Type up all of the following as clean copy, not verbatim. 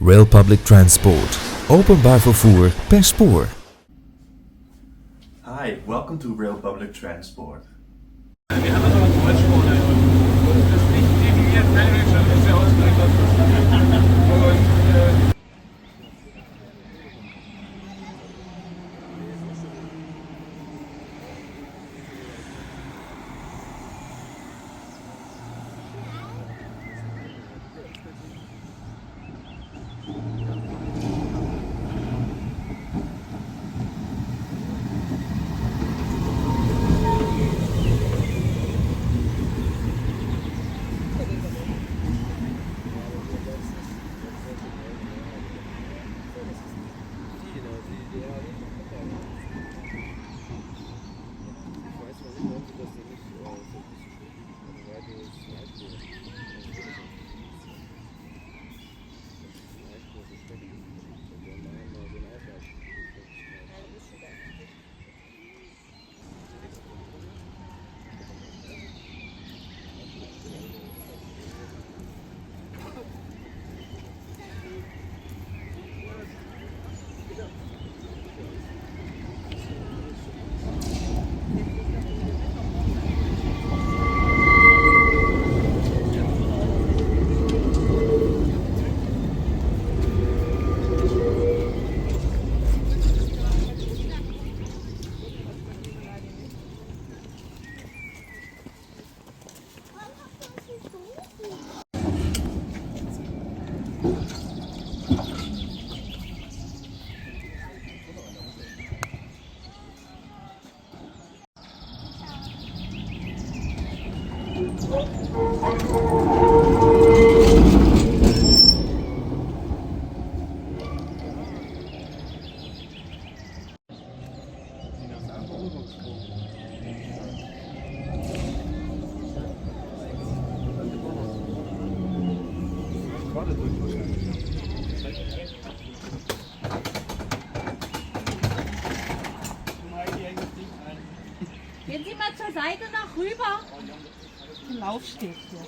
Rail Public Transport. Openbaar vervoer per spoor. Hi, welcome to Rail Public Transport. Wir haben aber Kreuzspurne und das nicht definiert, keine schon ist ja ausgerichtet. Gehen Sie mal zur Seite nach rüber. Der Laufsteg hier.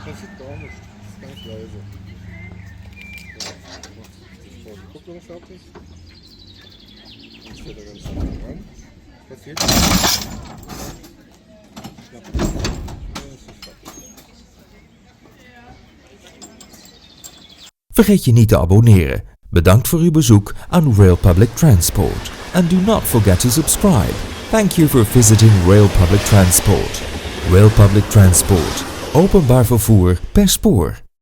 passiert gar nichts. Das ist ganz leise. So, die Kupplung fertig. Jetzt fährt er ganz langsam ran. Passiert nichts. Schnapp. Ja, das ist fertig. Vergeet je niet te abonneren. Bedankt voor uw bezoek aan Rail Public Transport. And do not forget to subscribe. Thank you for visiting Rail Public Transport. Rail Public Transport. Openbaar vervoer per spoor.